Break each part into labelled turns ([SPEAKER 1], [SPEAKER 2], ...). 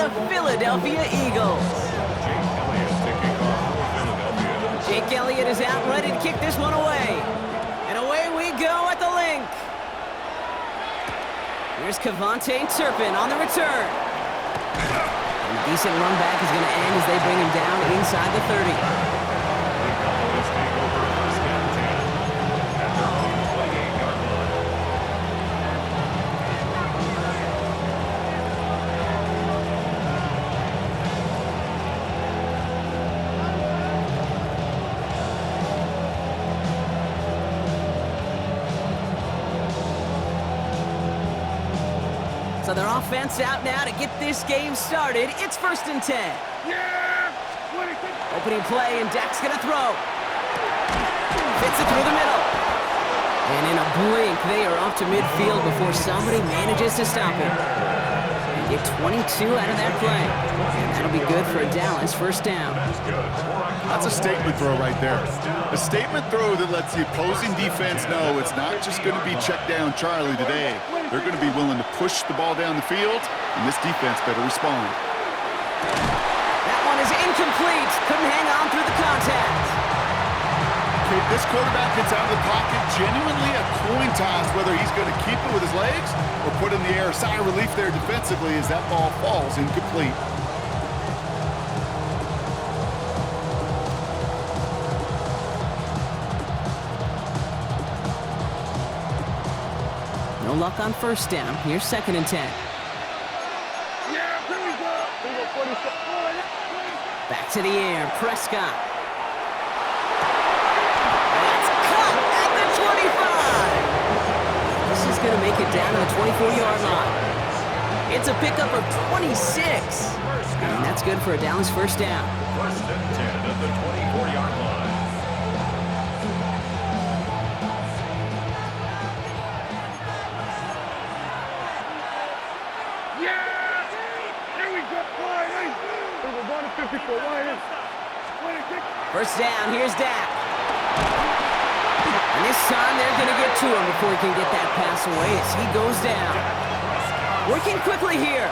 [SPEAKER 1] the Philadelphia Eagles. Jake Elliott is out, ready to kick this one away. And away we go at the link. Here's Kevontae Turpin on the return. And a decent run back is going to end as they bring him down inside the 30. So their offense out now to get this game started. It's 1st and 10.
[SPEAKER 2] Yeah!
[SPEAKER 1] Opening play, and Dak's going to throw. Fits it through the middle. And in a blink, they are off to midfield before somebody manages to stop him. And get 22 out of that play. And that'll be good for a Dallas 1st down.
[SPEAKER 3] That's a statement throw right there. A statement throw that lets the opposing defense know it's not just going to be check down Charlie today. They're going to be willing to push the ball down the field, and this defense better respond.
[SPEAKER 1] That one is incomplete. Couldn't hang on through the contact.
[SPEAKER 3] Okay, this quarterback gets out of the pocket, genuinely a coin toss whether he's going to keep it with his legs or put it in the air. Sigh of relief there defensively as that ball falls incomplete.
[SPEAKER 1] No luck on 1st down. Here's 2nd and 10.
[SPEAKER 2] Yeah, here we go.
[SPEAKER 1] Back to the air. Prescott. That's caught at the 25. This is going to make it down to the 24-yard line. It's a pickup of 26. And that's good for a Dallas 1st down.
[SPEAKER 4] 1st and 10 at the 24-yard line.
[SPEAKER 1] First down, here's Dak. And this time they're going to get to him before he can get that pass away as he goes down. Working quickly here.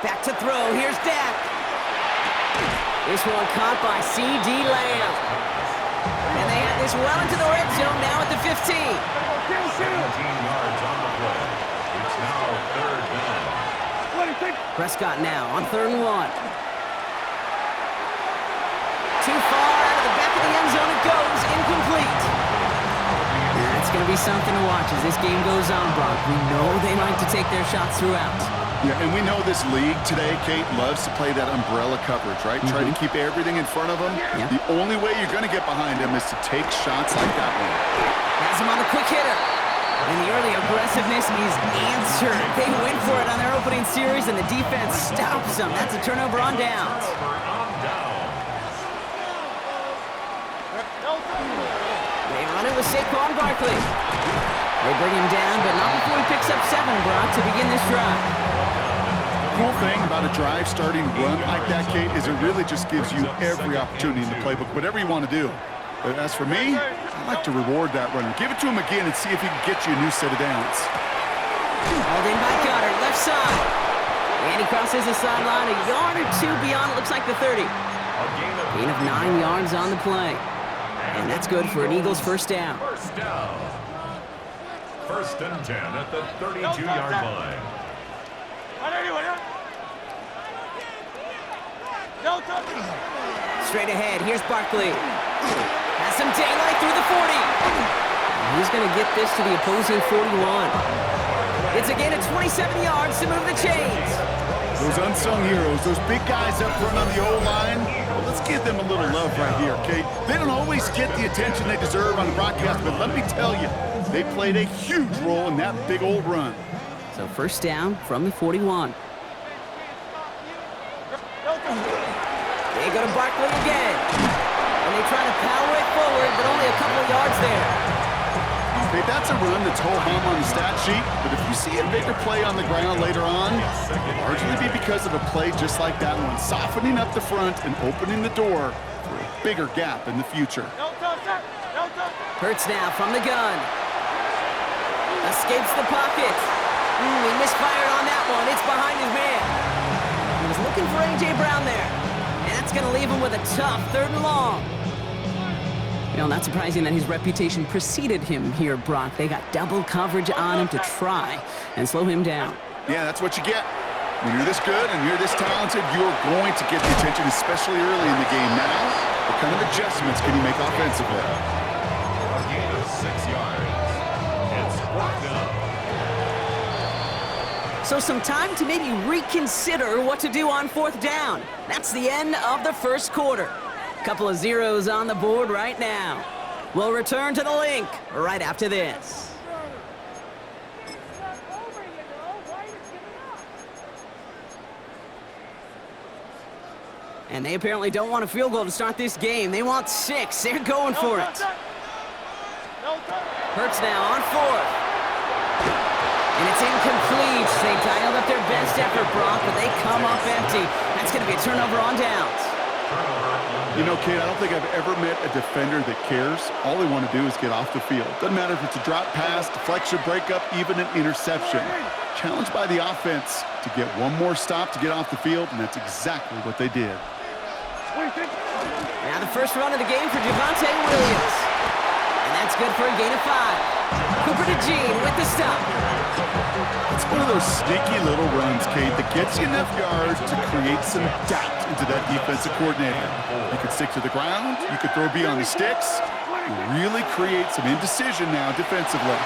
[SPEAKER 1] Back to throw, here's Dak. This one caught by C.D. Lamb. And they have this well into the red zone now at the 15.
[SPEAKER 4] 17 yards on the play. It's now 3rd down.
[SPEAKER 1] Prescott now on 3rd and 1. Too far out of the back of the end zone it goes, incomplete. That's going to be something to watch as this game goes on, Brock. We know they like to take their shots throughout.
[SPEAKER 3] Yeah, and we know this league today, Kate, loves to play that umbrella coverage, right? Try to keep everything in front of them.
[SPEAKER 1] Yeah.
[SPEAKER 3] The only way you're going to get behind them is to take shots like that one.
[SPEAKER 1] Has him on the quick hitter. And the early aggressiveness is answered. They went for it on their opening series, and the defense stops them. That's a turnover on downs. They run it with Saquon Barkley. They bring him down, but not before he picks up 7, Brock, to begin this drive.
[SPEAKER 3] Cool thing about a drive starting run like that, Kate, is it really just gives you every opportunity in the playbook, whatever you want to do. But as for me, I like to reward that runner. Give it to him again and see if he can get you a new set of downs.
[SPEAKER 1] Hauled in by Goddard, left side. And he crosses the sideline a yard or 2 beyond, it looks like the 30. Gain of 9 yards on the play. And that's good for an Eagles 1st down.
[SPEAKER 4] 1st down. 1st and 10 at the 32-yard line.
[SPEAKER 1] Straight ahead, here's Barkley. Has some daylight through the 40. He's going to get this to the opposing 41. It's a gain of 27 yards to move the chains.
[SPEAKER 3] Those unsung heroes, those big guys up front on the O-line, well, let's give them a little love right here, okay? They don't always get the attention they deserve on the broadcast, but let me tell you, they played a huge role in that big old run.
[SPEAKER 1] So 1st down from the 41. They go to Barkley again. And they try to power it forward, but only a couple of yards there.
[SPEAKER 3] Okay, that's a run that's ho-hum on the stat sheet, but if you see a bigger play on the ground later on, it'll largely be because of a play just like that one, softening up the front and opening the door for a bigger gap in the future.
[SPEAKER 1] Hurts now from the gun. Escapes the pocket. He misfired on that one. It's behind his man. He was looking for A.J. Brown there. And that's going to leave him with a tough 3rd and long. You know, not surprising that his reputation preceded him here, Brock. They got double coverage on him to try and slow him down.
[SPEAKER 3] Yeah, that's what you get. When you're this good and you're this talented, you're going to get the attention, especially early in the game. Now, what kind of adjustments can you make offensively?
[SPEAKER 4] A gain of 6 yards. It's 4th down.
[SPEAKER 1] So some time to maybe reconsider what to do on 4th down. That's the end of the 1st quarter. Couple of zeros on the board right now. We'll return to the link right after this. And they apparently don't want a field goal to start this game. They want 6. They're going for it. Hurts now on 4th. And it's incomplete. They dialed up their best effort, Brock, but they come up empty. That's going to be a turnover on downs.
[SPEAKER 3] You know, Kate, I don't think I've ever met a defender that cares. All they want to do is get off the field. Doesn't matter if it's a drop pass, deflection, breakup, even an interception. Challenged by the offense to get one more stop to get off the field, and that's exactly what they did.
[SPEAKER 1] Now the first run of the game for Javonte Williams. And that's good for a gain of 5. Cooper to Jean with the stop.
[SPEAKER 3] It's one of those sneaky little runs, Kate, that gets you enough yards to create some doubt into that defensive coordinator. You could stick to the ground. You could throw beyond the sticks. You really create some indecision now defensively.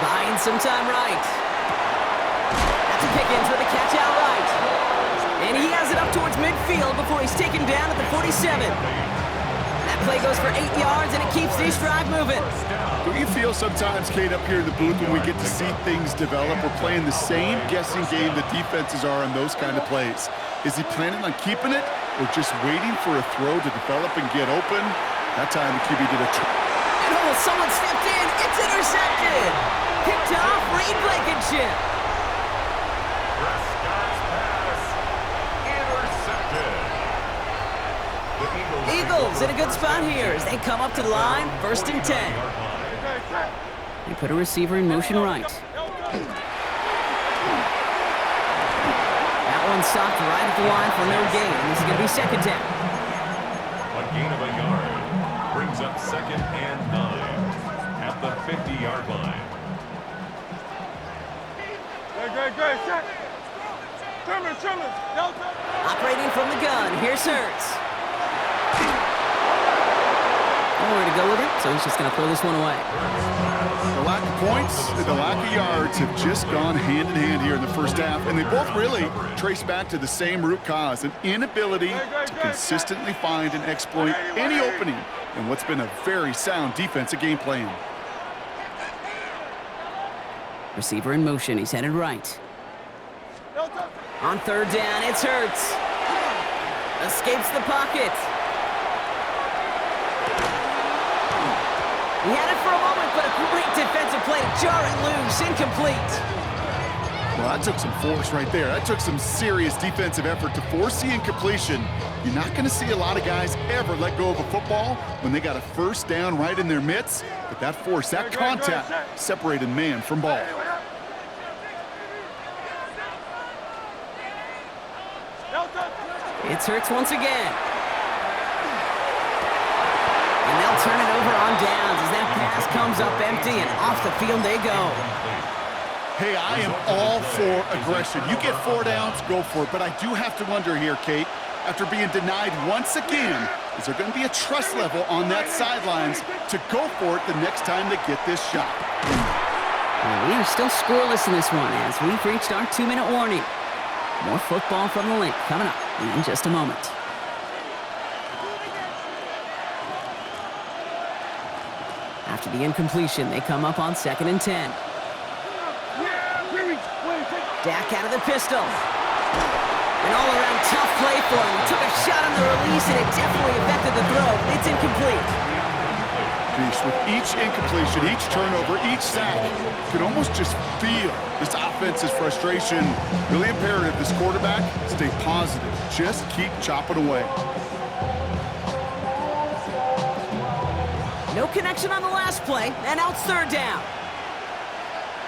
[SPEAKER 1] Buying some time right. That's a Pickens with a catch out right. And he has it up towards midfield before he's taken down at the 47. That play goes for 8 yards, and it keeps this drive moving.
[SPEAKER 3] Don't you feel sometimes, Kate, up here in the booth when we get to see things develop, we're playing the same guessing game that defenses are on those kind of plays? Is he planning on keeping it or just waiting for a throw to develop and get open? That time the QB did a
[SPEAKER 1] And someone stepped in. It's intercepted. Picked off Reed Blankenship.
[SPEAKER 4] Prescott's pass intercepted. The
[SPEAKER 1] Eagles in a good spot here as they come up to the line, 1st and 10. They put a receiver in motion right. That one stopped right at the line for no gain. This is going to be 2nd down.
[SPEAKER 4] A gain of a yard brings up 2nd and 9 at the 50-yard line.
[SPEAKER 1] Operating from the gun, here's Hurts. Nowhere to go with it, so he's just going to throw this one away.
[SPEAKER 3] The lack of points and the lack of yards have just gone hand in hand here in the first half, and they both really trace back to the same root cause, an inability to consistently find and exploit any opening in what's been a very sound defensive game plan.
[SPEAKER 1] Receiver in motion, he's headed right. On 3rd down, it's Hurts. Escapes the pocket. He had it for a moment, but a great defensive play to jar it loose, incomplete.
[SPEAKER 3] Well, that took some force right there. That took some serious defensive effort to force the incompletion. You're not going to see a lot of guys ever let go of a football when they got a 1st down right in their midst. But that force, that contact, separated man from ball.
[SPEAKER 1] It's Hurts once again. And they'll turn it over on downs as that pass comes up empty and off the field they go.
[SPEAKER 3] Hey, I am all for aggression. You get 4 downs, go for it. But I do have to wonder here, Kate, after being denied once again, is there going to be a trust level on that sidelines to go for it the next time they get this shot?
[SPEAKER 1] Well, we are still scoreless in this one as we've reached our 2-minute warning. More football from the link coming up in just a moment. After the incompletion, they come up on 2nd and 10. Dak out of the pistol. An all-around tough play for him. He took a shot on the release, and it definitely affected the throw. It's incomplete.
[SPEAKER 3] With each incompletion, each turnover, each sack, you can almost just feel this offense's frustration. Really imperative, this quarterback, stay positive. Just keep chopping away.
[SPEAKER 1] No connection on the last play, and now it's 3rd down.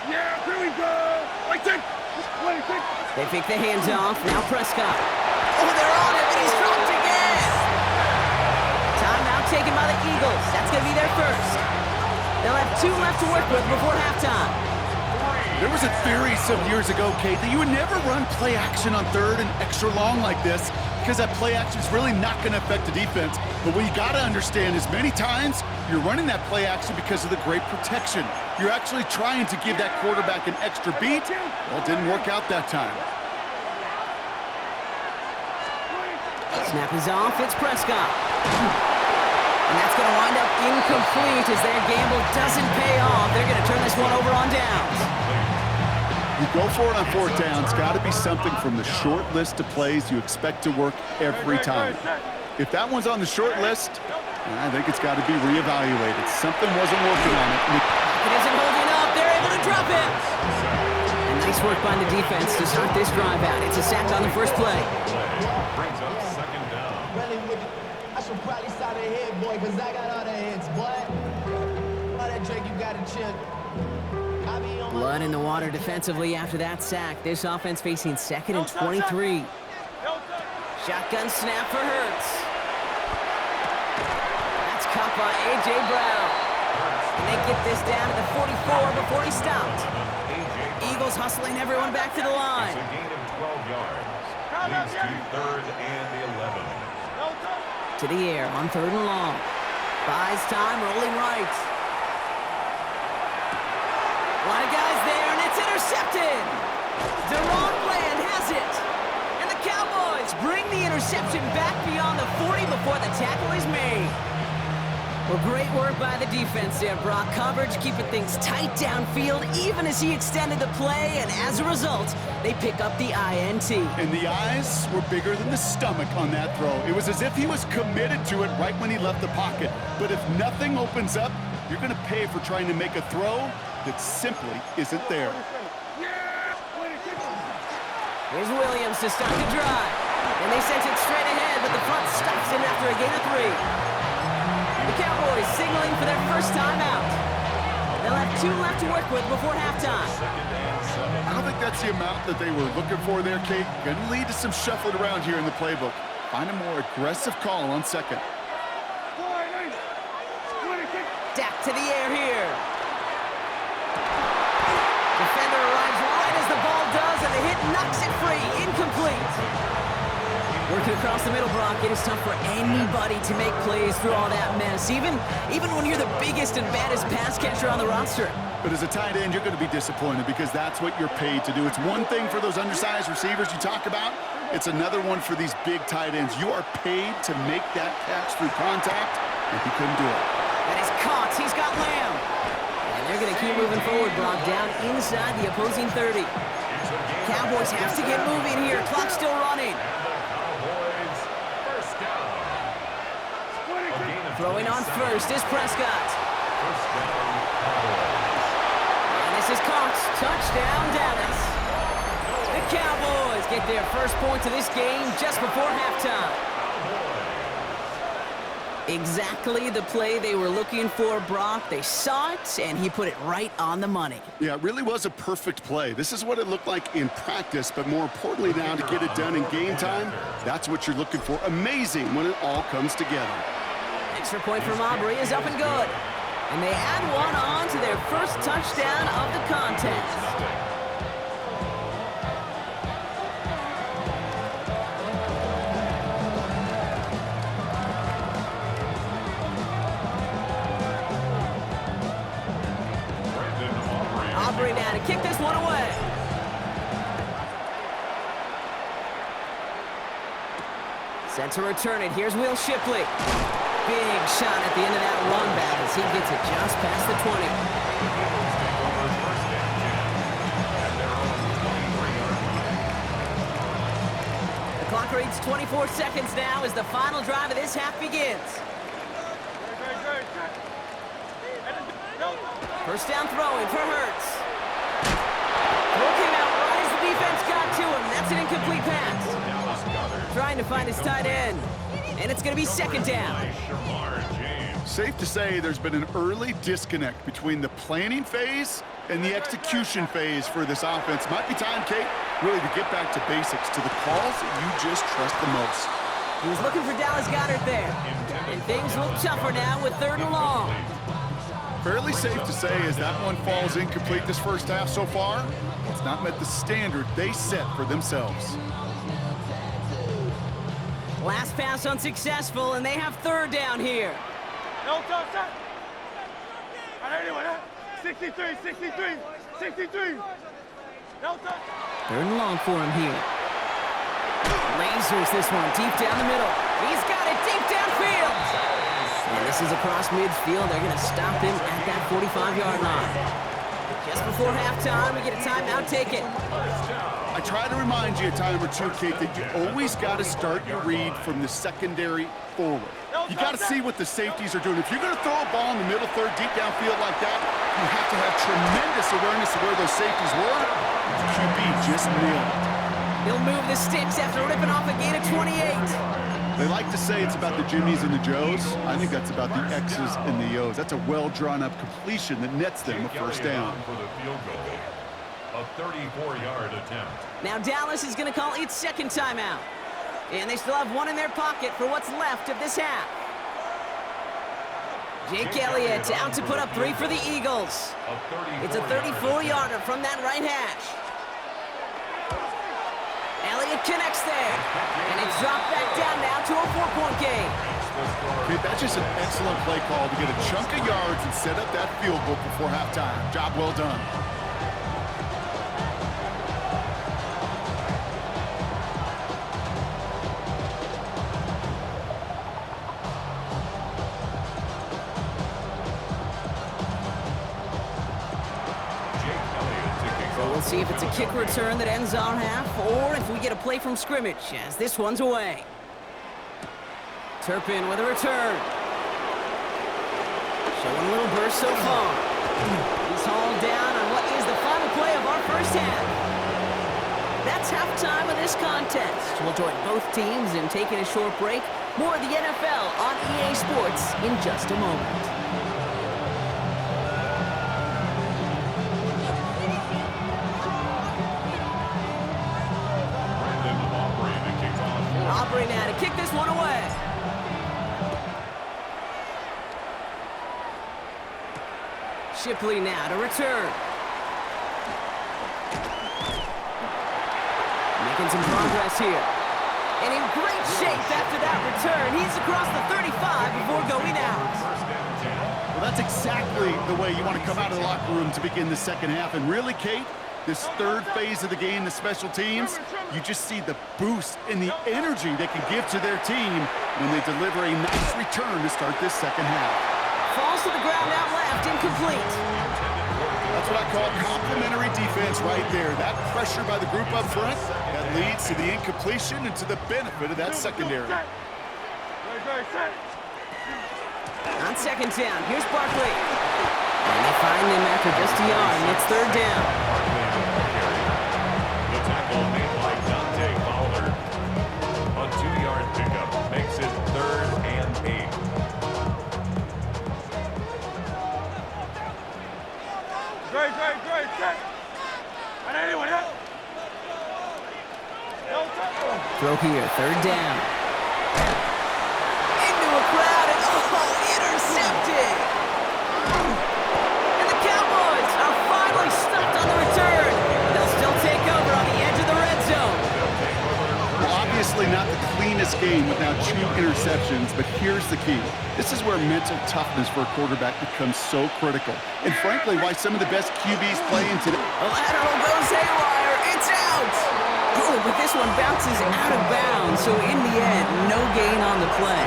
[SPEAKER 2] Yeah, here we go. Like
[SPEAKER 1] They pick the hands off. Now Prescott. Oh, they're on him, and he's dropped again. Timeout taken by the Eagles. That's going to be their first. They'll have 2 left to work with before halftime.
[SPEAKER 3] There was a theory some years ago, Kate, that you would never run play action on 3rd and extra long like this because that play action is really not going to affect the defense. But what you got to understand is many times you're running that play action because of the great protection. You're actually trying to give that quarterback an extra beat. Well, it didn't work out that time.
[SPEAKER 1] Snap is off. It's Prescott. And that's going to wind up incomplete as their gamble doesn't pay off. They're going to turn this one over on downs.
[SPEAKER 3] You go for it on 4th down. It's got to be something from the short list of plays you expect to work every time. If that one's on the short list, I think it's got to be reevaluated. Something wasn't working on it.
[SPEAKER 1] It isn't holding up. They're able to drop it. And nice work by the defense to start this drive out. It's a sack on the first play.
[SPEAKER 4] Brings up 2nd down.
[SPEAKER 5] I should probably start ahead, boy, because I got all the hits, boy. All that Drake, you got to chill.
[SPEAKER 1] Blood in the water defensively after that sack. This offense facing 2nd and 23. Shotgun snap for Hurts. That's caught by A.J. Brown. And they get this down to the 44 before he stopped. Eagles hustling everyone back to the line.
[SPEAKER 4] It's a gain of 12 yards. Leads to 3rd and 11.
[SPEAKER 1] To the air on 3rd and long. Buys time, rolling right. A lot of guys there, and it's intercepted. Deron Bland has it. And the Cowboys bring the interception back beyond the 40 before the tackle is made. Well, great work by the defense there, Brock. Coverage keeping things tight downfield, even as he extended the play, and as a result, they pick up the INT.
[SPEAKER 3] And the eyes were bigger than the stomach on that throw. It was as if he was committed to it right when he left the pocket. But if nothing opens up, you're going to pay for trying to make a throw that simply isn't there.
[SPEAKER 1] Here's Williams to start the drive. And they sent it straight ahead, but the front stops him after a gain of 3. The Cowboys signaling for their first time out. They'll have 2 left to work with before halftime.
[SPEAKER 3] I don't think that's the amount that they were looking for there, Kate. Going to lead to some shuffling around here in the playbook. Find a more aggressive call on 2nd.
[SPEAKER 1] Dak to the air here. Defender arrives right as the ball does, and the hit knocks it free. Incomplete. Working across the middle, Brock, it is tough for anybody to make plays through all that mess, even when you're the biggest and baddest pass catcher on the roster.
[SPEAKER 3] But as a tight end, you're going to be disappointed because that's what you're paid to do. It's one thing for those undersized receivers you talk about. It's another one for these big tight ends. You are paid to make that catch through contact, and he couldn't do it.
[SPEAKER 1] That is caught. He's got Lamb. And they're going to keep moving forward, Brock, down inside the opposing 30. Cowboys have to get moving here. Clock's still running. Throwing on first is Prescott. And this is caught. Touchdown, Dallas. The Cowboys get their first points of this game just before halftime. Exactly the play they were looking for, Brock. They saw it, and he put it right on the money.
[SPEAKER 3] Yeah, it really was a perfect play. This is what it looked like in practice, but more importantly now to get it done in game time, that's what you're looking for. Amazing when it all comes together.
[SPEAKER 1] Extra point from Aubrey is up and good. And they add one on to their first touchdown of the contest. Aubrey now to kick this one away. Set to return it. Here's Will Shipley. Big shot at the end of that run back as he gets it just past the 20. The clock reads 24 seconds now as the final drive of this half begins. First down throwing for Hurts. Throw came out right as the defense got to him. That's an incomplete pass. Trying to find his tight end. And it's going to be 2nd down.
[SPEAKER 3] Safe to say there's been an early disconnect between the planning phase And the execution phase for this offense might be time, Kate, really to get back to basics, to the calls that you just trust the most.
[SPEAKER 1] He was looking for Dallas Goedert there. And things look tougher now with 3rd and long.
[SPEAKER 3] Fairly safe to say as that one falls incomplete this first half so far, it's not met the standard they set for themselves.
[SPEAKER 1] Last pass unsuccessful, and they have 3rd down here.
[SPEAKER 2] No touch, touch. Anyway, 63, 63, 63. No touch.
[SPEAKER 1] 3rd and long for him here. Lasers this one deep down the middle. He's got it deep downfield. And this is across midfield. They're going to stop him at that 45-yard line. Just before halftime, we get a timeout taken.
[SPEAKER 3] I try to remind you a time or two, Kate, that you always got to start your read from the secondary forward. You got to see what the safeties are doing. If you're going to throw a ball in the middle third, deep downfield like that, you have to have tremendous awareness of where those safeties were. The QB just nailed it.
[SPEAKER 1] He'll move the sticks after ripping off a gain of 28.
[SPEAKER 3] They like to say it's about the Jimmies and the Joes. I think that's about the X's and the O's. That's a well-drawn-up completion that nets them a first down.
[SPEAKER 4] For the field goal, a 34-yard attempt.
[SPEAKER 1] Now Dallas is going to call its 2nd timeout. And they still have 1 in their pocket for what's left of this half. Jake Elliott out to put up 3 for the Eagles. It's a 34-yarder from that right hash. Elliott connects there. And it's dropped back down now to a 4-point game.
[SPEAKER 3] Okay, that's just an excellent play call to get a chunk of yards and set up that field goal before halftime. Job well done.
[SPEAKER 1] We'll see if it's a kick return that ends our half, or if we get a play from scrimmage, as this one's away. Turpin with a return. Showing a little burst so far. He's hauled down on what is the final play of our first half. That's halftime of this contest. We'll join both teams in taking a short break. More of the NFL on EA Sports in just a moment. Aubrey now to kick this one away. Shipley now to return. Making some progress here. And in great shape after that return. He's across the 35 before going out.
[SPEAKER 3] Well, that's exactly the way you want to come out of the locker room to begin the second half. And really, Kate, this third phase of the game, the special teams, you just see the boost and the energy they can give to their team when they deliver a nice return to start this second half.
[SPEAKER 1] Falls to the ground out left, incomplete.
[SPEAKER 3] That's what I call complementary defense right there. That pressure by the group up front, that leads to the incompletion and to the benefit of that secondary.
[SPEAKER 1] On 2nd down, here's Barkley. And they find him after just a yard, and it's 3rd down.
[SPEAKER 4] The tackle made by Dante Fowler. A 2-yard pickup makes it 3rd and 8.
[SPEAKER 2] Great, check. Anyway,
[SPEAKER 1] Throw here, 3rd down. Into a crowd, and intercepted! And the Cowboys are finally stopped on the return. They'll still take over on the edge of the red zone.
[SPEAKER 3] Well, obviously not the cleanest game with now 2 interceptions, but here's the key. This is where mental toughness for a quarterback becomes so critical. And frankly, why some of the best QBs play in today.
[SPEAKER 1] The lateral goes haywire. It's out! Oh, but this one bounces out of bounds, so in the end, no gain on the play.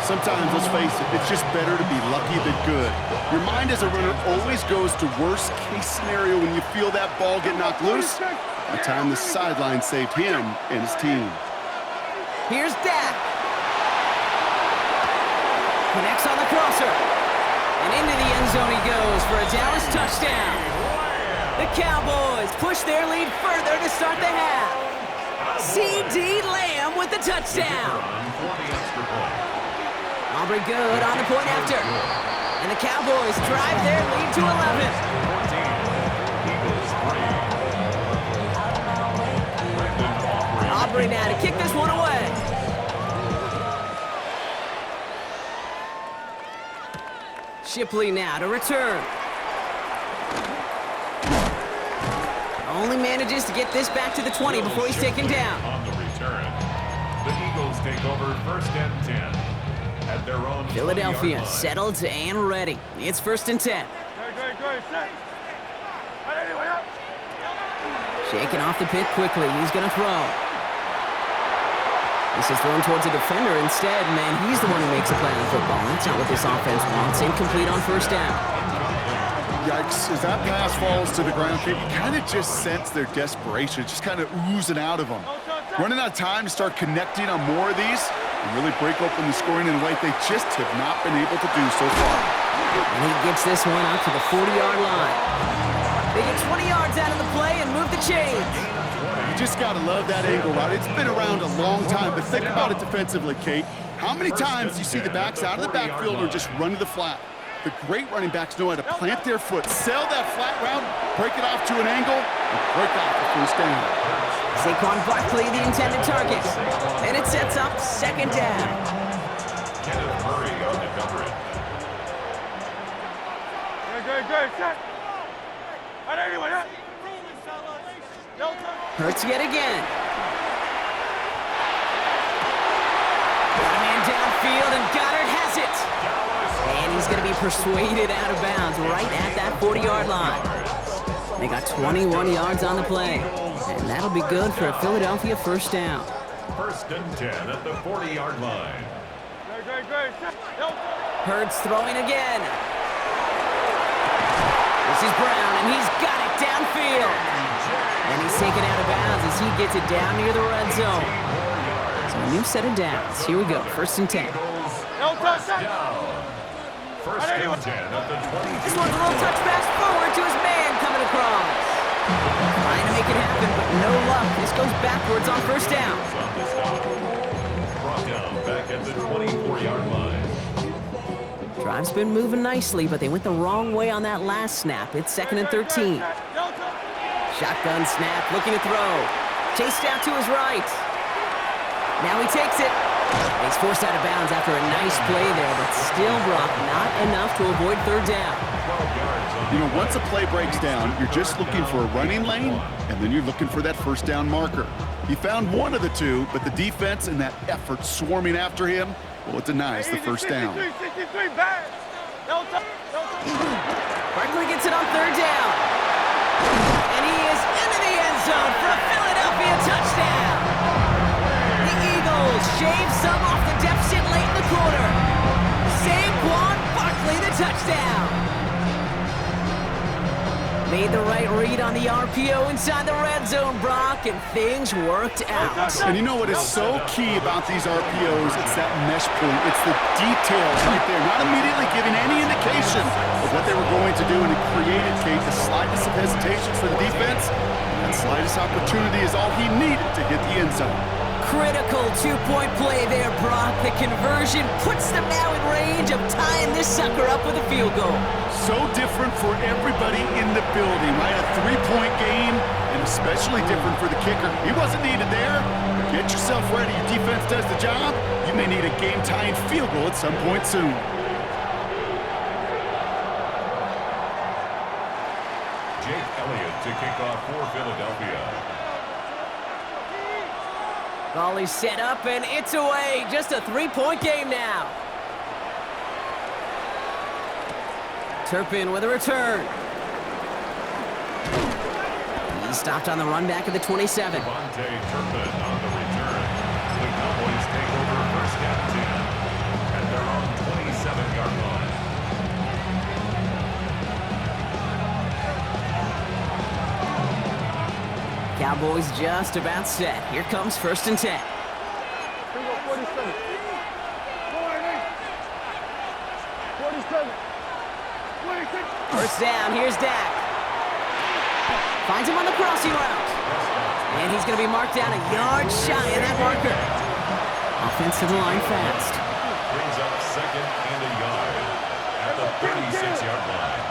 [SPEAKER 3] Sometimes, let's face it, it's just better to be lucky than good. Your mind as a runner always goes to worst case scenario when you feel that ball get knocked loose. The time the sideline saved him and his team.
[SPEAKER 1] Here's Dak. Connects on the crosser. And into the end zone he goes for a Dallas touchdown. The Cowboys push their lead further to start the half. C.D. Lamb with the touchdown. Aubrey good on the point after. And the Cowboys drive their lead to 11. Shipley now to return. Only manages to get this back to the 20 before he's taken down.
[SPEAKER 4] On the return, the Eagles take over 1st and 10 at their own
[SPEAKER 1] Philadelphia
[SPEAKER 4] 20-yard line.
[SPEAKER 1] settled and ready. It's 1st and 10.
[SPEAKER 2] Great, set. And anyway, up.
[SPEAKER 1] Shaking off the pit quickly. He's going to throw. This is thrown towards a defender instead. Man, he's the one who makes a play on football. That's not what this offense wants. Incomplete on 1st down.
[SPEAKER 3] Yikes, as that pass falls to the ground, you kind of just sense their desperation, just kind of oozing out of them. Running out of time to start connecting on more of these and really break open the scoring in a way they just have not been able to do so far.
[SPEAKER 1] And he gets this one out to the 40-yard line. They get 20 yards out of the play and move the chains.
[SPEAKER 3] You just got to love that angle route. It's been around a long time, but think about it defensively, Kate. How many times do you see the backs out of the backfield or just run to the flat? The great running backs know how to plant their foot, sell that flat route, break it off to an angle, and break off the 1st down.
[SPEAKER 1] Saquon Barkley, the intended target. And it sets up 2nd down.
[SPEAKER 4] Kenneth Murray on the coverage.
[SPEAKER 2] Great, set. And anyway, up.
[SPEAKER 1] Hurts yet again. Got a man downfield, and Goddard has it. And he's going to be persuaded out of bounds right at that 40-yard line. They got 21 yards on the play. And that'll be good for a Philadelphia 1st down.
[SPEAKER 4] 1st and 10 at the 40-yard line.
[SPEAKER 2] Great, set.
[SPEAKER 1] Hurts throwing again. This is Brown, and he's got it downfield. And he's taken out of bounds as he gets it down near the red zone. So a new set of downs. Here we go, 1st and 10.
[SPEAKER 2] No touchdown.
[SPEAKER 4] Down. 1st and 10 at the 22.
[SPEAKER 1] This one's a little touch pass forward to his man coming across. Trying to make it happen, but no luck. This goes backwards on 1st down.
[SPEAKER 4] On the stop. Brought down back at the 24-yard line.
[SPEAKER 1] Drive's been moving nicely, but they went the wrong way on that last snap. It's 2nd and 13. Shotgun snap, looking to throw. Chased out to his right. Now he takes it. He's forced out of bounds after a nice play there, but still, Brock, not enough to avoid 3rd down.
[SPEAKER 4] 12 yards on
[SPEAKER 3] You know, once a play breaks down, you're just looking for a running lane, and then you're looking for that 1st down marker. He found one of the two, but the defense and that effort swarming after him, well, it denies the 1st down.
[SPEAKER 2] 63, bad. No touchdown.
[SPEAKER 1] Barkley gets it on 3rd down. And he is into the end zone for a Philadelphia touchdown. The Eagles shave some off the deficit late in the quarter. Saquon Barkley, the touchdown. Made the right read on the RPO inside the red zone, Brock, and things worked out.
[SPEAKER 3] And you know what is so key about these RPOs? It's that mesh point. It's the details right there. Not immediately giving any indication of what they were going to do, and it created, Kate, the slightest of hesitations for the defense. That slightest opportunity is all he needed to hit the end zone.
[SPEAKER 1] Critical two-point play there, Brock. The conversion puts them now in range of tying this sucker up with a field goal.
[SPEAKER 3] So different for everybody in the building, right? A 3-point game, and especially different for the kicker. He wasn't needed there. Get yourself ready. Your defense does the job. You may need a game-tying field goal at some point soon.
[SPEAKER 4] Jake Elliott to kick off for Philadelphia.
[SPEAKER 1] Volley set up, and it's away. Just a 3-point game now. Turpin with a return. He stopped on the run back at the 27.
[SPEAKER 4] Devontae Turpin on the return. The Cowboys take over 1st and 10 at their own 27-yard line.
[SPEAKER 1] Cowboys just about set. Here comes 1st and 10.
[SPEAKER 2] 47. 46.
[SPEAKER 1] 1st down, here's Dak. Finds him on the crossing route. And he's going to be marked down a yard shy of that marker. Offensive line fast.
[SPEAKER 4] Brings up 2nd and a yard at the 36-yard line.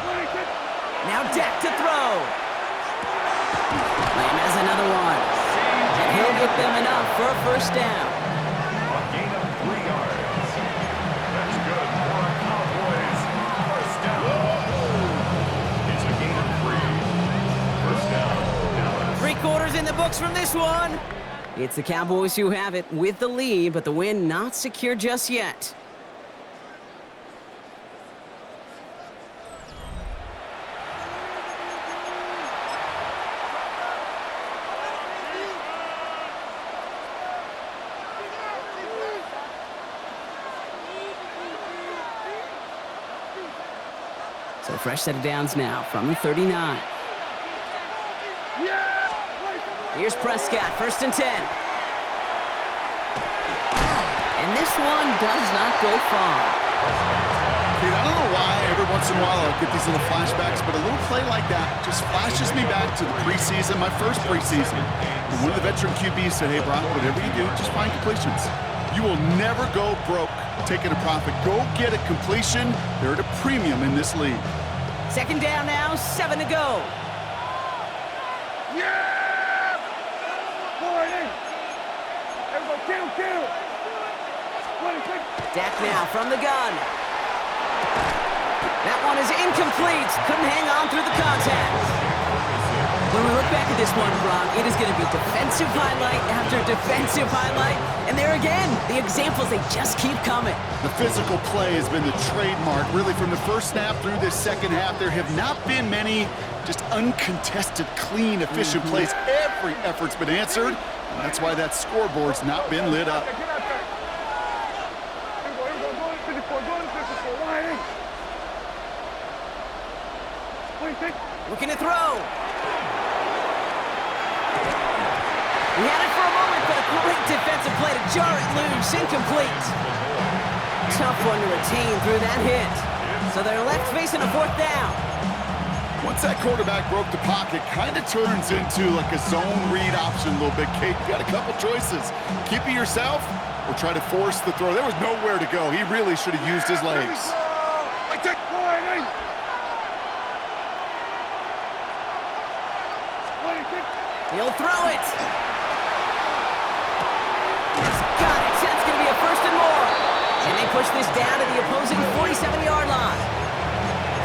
[SPEAKER 1] Now Dak to throw. Lamb has another one. And he'll get them enough for a 1st down.
[SPEAKER 4] A gain of 3 yards. That's good for a Cowboys 1st
[SPEAKER 1] quarters in the books from this one. It's the Cowboys who have it with the lead, but the win not secure just yet. So fresh set of downs now from the 39. Here's Prescott, 1st and 10. And this one does not go far.
[SPEAKER 3] Dude, I don't know why every once in a while I'll get these little flashbacks, but a little play like that just flashes me back to the preseason, my first preseason. And one of the veteran QBs said, hey, Brock, whatever you do, just find completions. You will never go broke taking a profit. Go get a completion. They're at a premium in this league.
[SPEAKER 1] 2nd down now, 7 to go. Dak now from the gun. That one is incomplete. Couldn't hang on through the contact. When we look back at this one, Brock, it is going to be defensive highlight after defensive highlight. And there again, the examples, they just keep coming.
[SPEAKER 3] The physical play has been the trademark. Really, from the first snap through this second half, there have not been many just uncontested, clean, efficient plays. Every effort's been answered, and that's why that scoreboard's not been lit up.
[SPEAKER 1] Looking to throw. He had it for a moment, but a great defensive play to jar it loose. Incomplete. Tough one to retain through that hit. So they're left facing a 4th down.
[SPEAKER 3] Once that quarterback broke the pocket, kind of turns into like a zone read option a little bit. Kate, you got a couple choices. Keep it yourself or try to force the throw. There was nowhere to go. He really should have used his legs.
[SPEAKER 1] He'll throw it. He's got it. That's going to be a 1st and more. And they push this down to the opposing 47-yard line.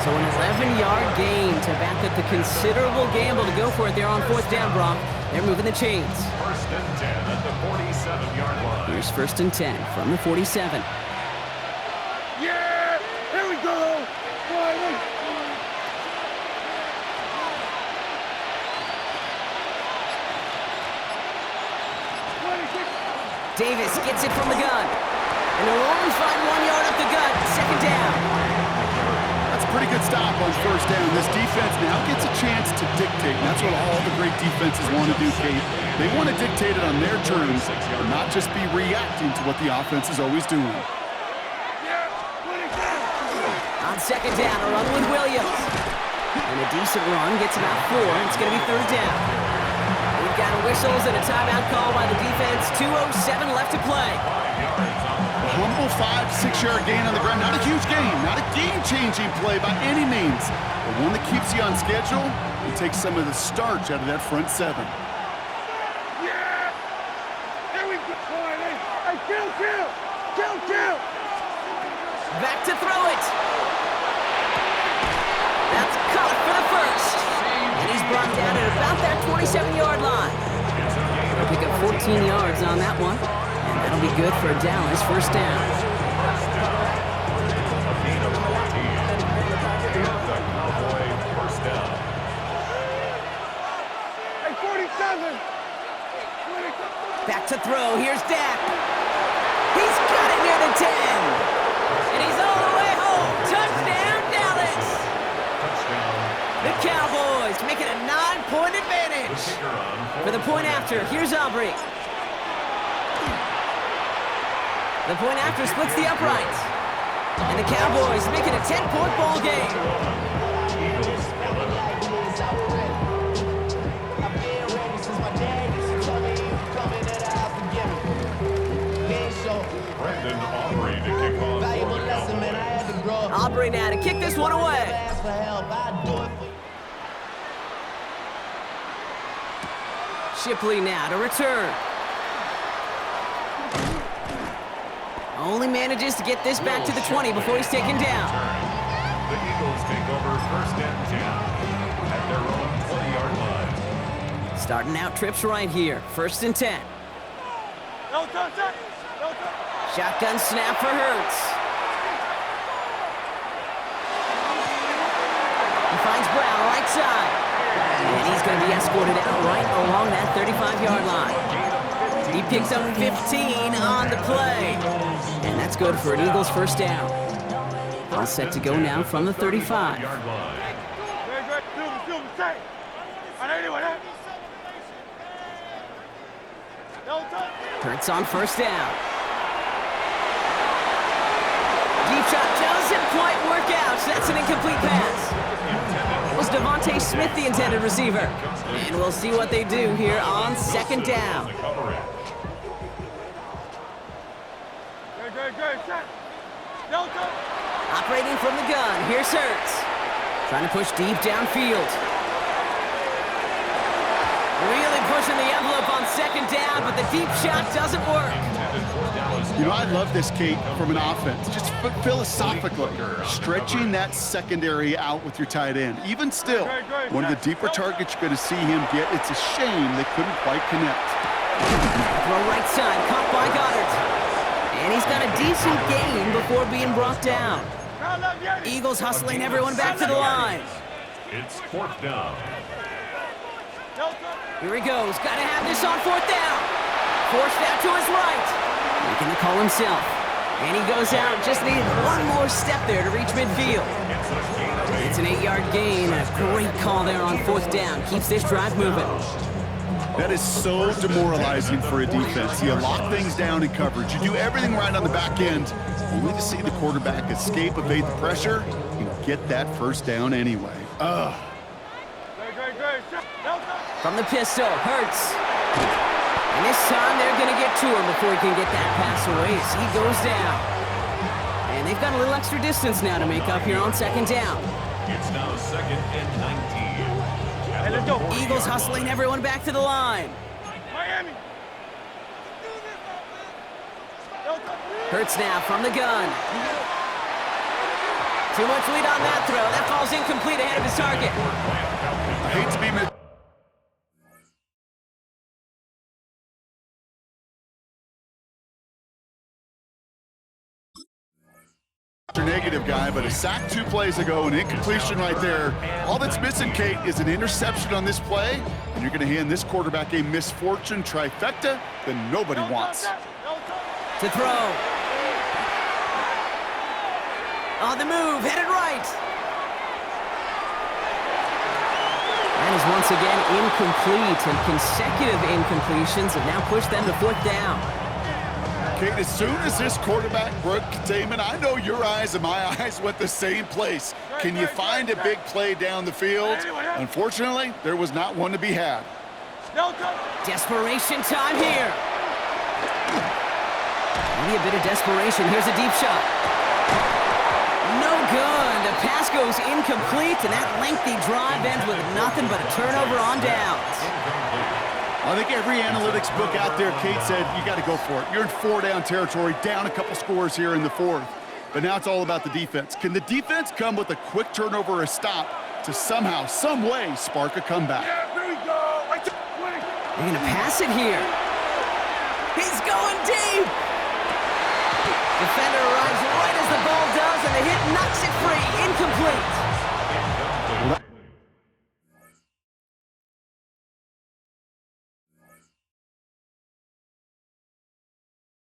[SPEAKER 1] So an 11-yard gain to back up the considerable gamble to go for it there on 4th down, Brock. They're moving the chains.
[SPEAKER 4] 1st and 10 at the 47-yard line.
[SPEAKER 1] Here's 1st and 10 from the 47.
[SPEAKER 2] Yeah! Here we go!
[SPEAKER 1] Davis gets it from the gun. And they'll only find 1 yard up the gut. 2nd down.
[SPEAKER 3] That's a pretty good stop on 1st down. This defense now gets a chance to dictate. And that's what all the great defenses want to do, Kate. They want to dictate it on their terms and not just be reacting to what the offense is always doing.
[SPEAKER 1] On 2nd down, a run with Williams. And a decent run gets about 4. It's going to be 3rd down. We've got whistles and a timeout call by the defense. 2:07 left to play.
[SPEAKER 3] A humble 5-6-yard gain on the ground. Not a huge gain, not a game-changing play by any means, but one that keeps you on schedule and takes some of the starch out of that front 7.
[SPEAKER 2] Yeah! Here we go! Hey, kill!
[SPEAKER 1] Back to throw it. That's caught for the 1st. And he's brought down at about that 27-yard line. They'll pick up 14 yards on that one. And that'll be good for Dallas. 1st down.
[SPEAKER 4] A gain of 14. The Cowboy 1st down.
[SPEAKER 2] Hey, 47!
[SPEAKER 1] Back to throw. Here's Dak. He's got it near the 10. And he's all the way home. Touchdown, Dallas. The Cowboys make it a 9-point advantage. For the point after, here's Aubrey. The point after splits the uprights. And the Cowboys make it a 10-point ball game.
[SPEAKER 4] Brendan Aubrey to kick off for the Cowboys.
[SPEAKER 1] Aubrey now to kick this one away. Shipley now to return. Only manages to get this back to the 20 before he's taken down.
[SPEAKER 4] The Eagles take over 1st and 10 at their own 20-yard line.
[SPEAKER 1] Starting out trips right here. 1st and 10.
[SPEAKER 2] No touch, no touch.
[SPEAKER 1] Shotgun snap for Hurts. He finds Brown right side. And he's going to be escorted out right along that 35-yard line. He picks up 15 on the play. And that's good for an Eagles 1st down. All set to go now from the 35. Hurts on 1st down. Deep shot doesn't quite work out. That's an incomplete pass. Was Devontae Smith the intended receiver? And we'll see what they do here on 2nd down. Operating from the gun, here's Hurts. Trying to push deep downfield. Really pushing the envelope on 2nd down, but the deep shot doesn't work.
[SPEAKER 3] You know, I love this, Kate, from an offense. Just philosophically, stretching that secondary out with your tight end. Even still, one of the deeper targets you're going to see him get. It's a shame they couldn't quite connect.
[SPEAKER 1] Throw right side, caught by Goddard. And he's got a decent gain before being brought down. Eagles hustling everyone back to the line.
[SPEAKER 4] It's 4th down.
[SPEAKER 1] Here he goes. Got to have this on 4th down. Forced out to his right. Making the call himself. And he goes out. Just needed one more step there to reach midfield. It's an 8-yard gain. And a great call there on 4th down. Keeps this drive moving.
[SPEAKER 3] That is so demoralizing for a defense. You lock things down in coverage. You do everything right on the back end, only to see the quarterback escape, evade the pressure, and get that 1st down anyway. Ugh.
[SPEAKER 1] From the pistol, Hurts. And this time they're going to get to him before he can get that pass away as he goes down. And they've got a little extra distance now to make up here on 2nd down.
[SPEAKER 4] It's now 2nd and 19.
[SPEAKER 2] Hey, let's go.
[SPEAKER 1] Eagles hustling everyone back to the line.
[SPEAKER 2] Miami.
[SPEAKER 1] Hurts now from the gun. Too much lead on that throw. That falls incomplete ahead of his target.
[SPEAKER 3] I hate to be negative guy, but a sack 2 plays ago, an incompletion right there. All that's missing, Kate, is an interception on this play, and you're going to hand this quarterback a misfortune trifecta that nobody wants.
[SPEAKER 1] To throw. On the move, headed right. That is once again incomplete, and consecutive incompletions have now pushed them to 4th down.
[SPEAKER 3] Kate, as soon as this quarterback broke containment, I know your eyes and my eyes went the same place. Can you find a big play down the field? Unfortunately, there was not one to be had.
[SPEAKER 1] Desperation time here. Maybe a bit of desperation. Here's a deep shot. No good. The pass goes incomplete, and that lengthy drive ends with nothing but a turnover on downs.
[SPEAKER 3] I think every analytics book out there, Kate, said you got to go for it. You're in 4-down territory, down a couple scores here in the 4th. But now it's all about the defense. Can the defense come with a quick turnover or a stop to somehow, some way, spark a comeback?
[SPEAKER 2] Yeah, there we go.
[SPEAKER 1] They're going to pass it here. He's going deep. Defender arrives right as the ball does, and the hit knocks it